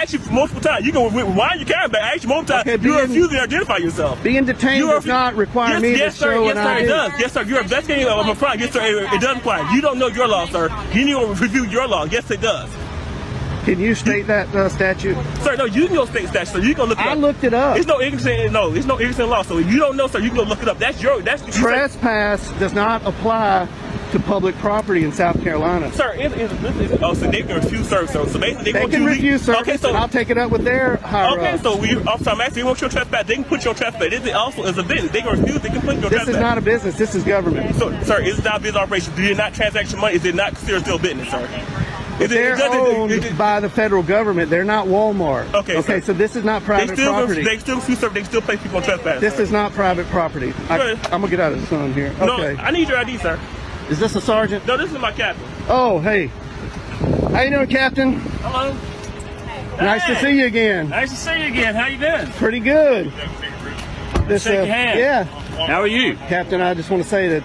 asked you multiple times. You can rewind your camera back. I asked you multiple times. Okay, You refuse to identify yourself. Being detained does not require me to show an ID. Yes, sir, it does. Yes, sir. You're investigating a crime. Yes, sir, it does require. You don't know your law, sir. You need to review your law. Yes, it does. Can you state that statute? Sir, no, you can go state statute, sir. You can go look it up. I looked it up. It's no ignorance in law. So if you don't know, sir, you can go look it up. That's Trespass does not apply to public property in South Carolina. Sir, so they can refuse service. So basically, they can refuse service. Okay, so I'll take it up with their higher ups. So I'm asking, you want your trespass? They can put your trespass. It also is a business. They can refuse. They can put your trespass. This is not a business. This is government. So, sir, it's not a business operation. Do you not transaction money? Is it not considered still business, sir? They're owned by the federal government. They're not Walmart. Okay, so this is not private property. They still refuse service. They still place people on trespass. This is not private property. I'm gonna get out of the sun here. Okay. No, I need your ID, sir. Is this a sergeant? No, this is my captain. Oh, hey. How you doing, Captain? Hello. Nice to see you again. Nice to see you again. How you doing? Pretty good. Shake your hand. Yeah. How are you? Captain, I just want to say that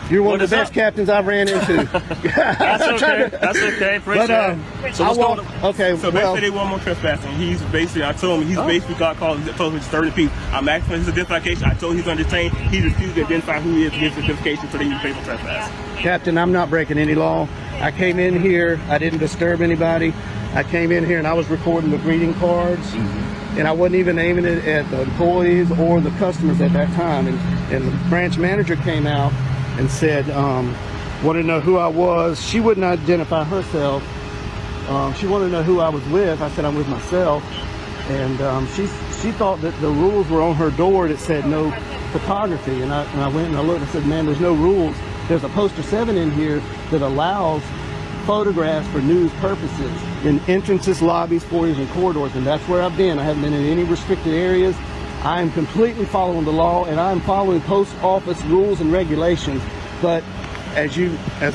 you're one of the best captains I've ran into. That's okay. That's okay. Appreciate it. So what's going on? Okay. So basically, they want more trespassing. He's basically, I told him he's basically got called told him disturbing people. I'm asking for his identification. I told him he's under detained. He refused to identify who he is to give his identification, so they use fatal trespass. Captain, I'm not breaking any law. I came in here. I didn't disturb anybody. I came in here and I was recording the greeting cards. And I wasn't even aiming it at the employees or the customers at that time. And the branch manager came out and said, wanted to know who I was. She wouldn't identify herself. She wanted to know who I was with. I said, I'm with myself. And she thought that the rules were on her door that said no photography. And I went and I looked and said, man, there's no rules. There's a poster 7 in here that allows photographs for news purposes in entrances, lobbies, foyers, and corridors. And that's where I've been. I haven't been in any restricted areas. I am completely following the law, and I'm following post office rules and regulations. But as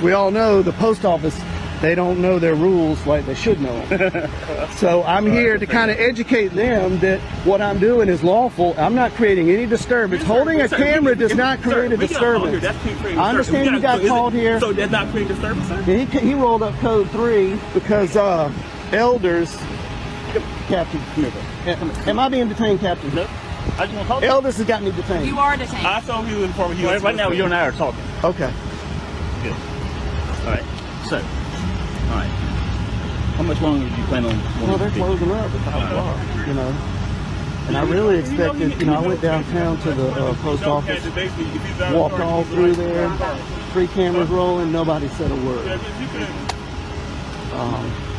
we all know, the post office, they don't know their rules like they should know them. So I'm here to kind of educate them that what I'm doing is lawful. I'm not creating any disturbance. Holding a camera does not create a disturbance. I understand you got called here. So that's not creating disturbance, sir? He rolled up code 3 because elders. Captain, am I being detained, Captain? Nope. I just want to talk. Elders has got me detained. You are detained. I told you before we right now, you and I are talking. Okay. Good. All right. So, all right. How much longer do you plan on? Well, they're closing up at 5 o'clock, you know. And I really expected, I went downtown to the post office, walked all through there, 3 cameras rolling, nobody said a word.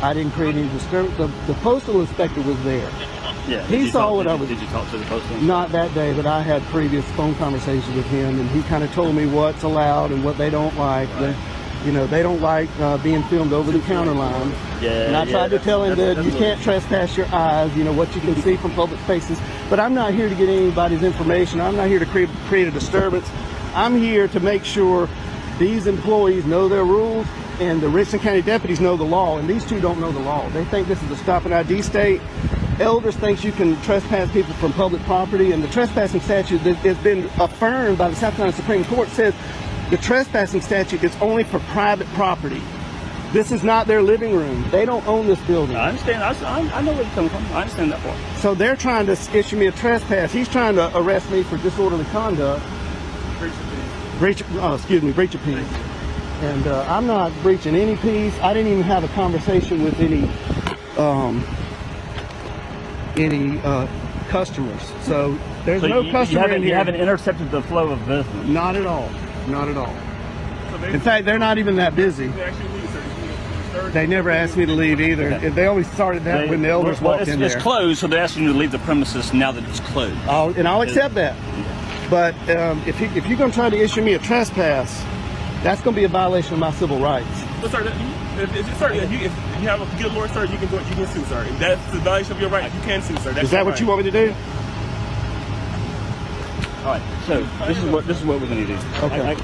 I didn't create any disturbance. The postal inspector was there. Yeah. He saw what I was. Did you talk to the postal? Not that day, but I had previous phone conversations with him, and he kind of told me what's allowed and what they don't like. They don't like being filmed over the counter line. Yeah. And I tried to tell him that you can't trespass your eyes, what you can see from public spaces. But I'm not here to get anybody's information. I'm not here to create a disturbance. I'm here to make sure these employees know their rules and the Richland County deputies know the law, and these two don't know the law. They think this is a stop and ID state. Elders thinks you can trespass people from public property, and the trespassing statute that has been affirmed by the South Carolina Supreme Court says the trespassing statute is only for private property. This is not their living room. They don't own this building. I understand. I know where you're coming from. I understand that part. So they're trying to issue me a trespass. He's trying to arrest me for disorderly conduct. Breach of peace. And I'm not breaching any peace. I didn't even have a conversation with any customers. So there's no customer in here. You haven't intercepted the flow of business. Not at all. Not at all. In fact, they're not even that busy. They never asked me to leave either. Okay. They always started that when the elders walked in there. It's closed, so they're asking you to leave the premises now that it's closed. I'll accept that. But if you're going to try to issue me a trespass, that's going to be a violation of my civil rights. Well, sir, if you have a good lawyer, sir, you can sue, sir. If that's the violation of your rights, you can sue, sir. Is that what you want me to do? All right. So this is what we're going to do. Okay.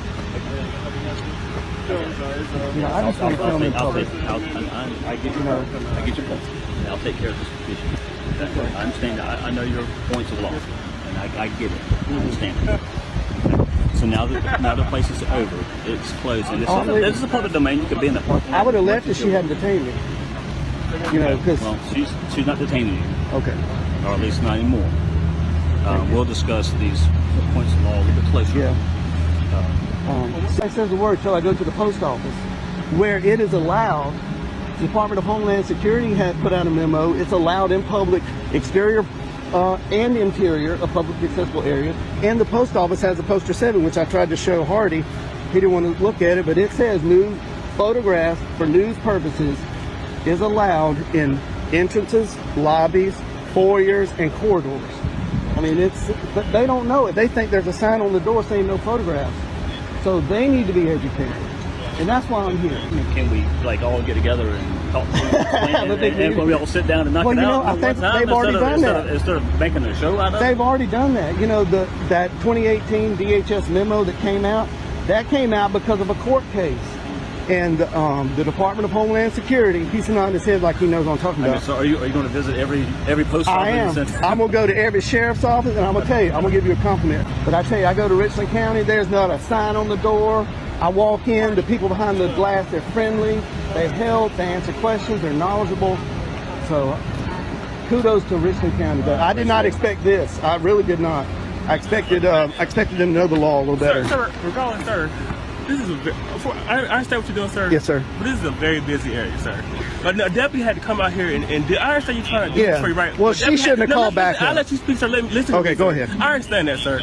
I just want to film in public. I get your point. I'll take care of this issue. I understand. I know your points of law, and I get it. I understand. So now the place is over. It's closed, and this is a public domain. You could be in the parking lot. I would have left if she hadn't detained me. You know, because Well, she's not detaining you, okay. or at least not anymore. We'll discuss these points of law a little bit closer. Yeah. It says the word till I go to the post office, where it is allowed. The Department of Homeland Security has put out a memo. It's allowed in public exterior and interior of publicly accessible areas. And the post office has a poster 7, which I tried to show Hardy. He didn't want to look at it, but it says news photographs for news purposes is allowed in entrances, lobbies, foyers, and corridors. I mean, but they don't know it. They think there's a sign on the door saying no photographs. So they need to be educated. And that's why I'm here. Can we like all get together and talk and we all sit down and knock it out? I think they've already done that. Instead of making a show out of it? They've already done that. You know, that 2018 DHS memo that came out because of a court case. And the Department of Homeland Security, he's nodding his head like he knows what I'm talking about. So are you going to visit every post office? I am. I'm going to go to every sheriff's office, and I'm going to tell you, I'm going to give you a compliment. But I tell you, I go to Richland County, there's not a sign on the door. I walk in, the people behind the glass, they're friendly, they help, they answer questions, they're knowledgeable. So kudos to Richland County. But I did not expect this. I really did not. I expected them to know the law a little better. Sir, regardless, sir, this is I understand what you're doing, sir. Yes, sir. But this is a very busy area, sir. But a deputy had to come out here and I understand you're trying to do this for you, right? Well, But she shouldn't have called back. I'll let you speak, sir. Listen Okay, to me, go sir. ahead. I understand that, sir.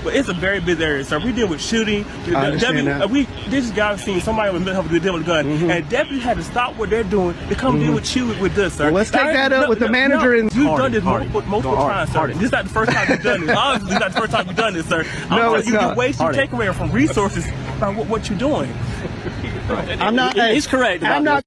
But it's a very busy area, sir. We deal with shooting. I understand that. This guy seen somebody with dealing with a gun, and deputy had to stop what they're doing to come deal with you with this, sir. Well, let's take that up with the manager and you've done this multiple times, sir. This is not the first time you've done this. Obviously, this is not the first time you've done this, sir. No, it's not. You're wasting taking away from resources by what you're doing. I'm not. He's correct. I'm not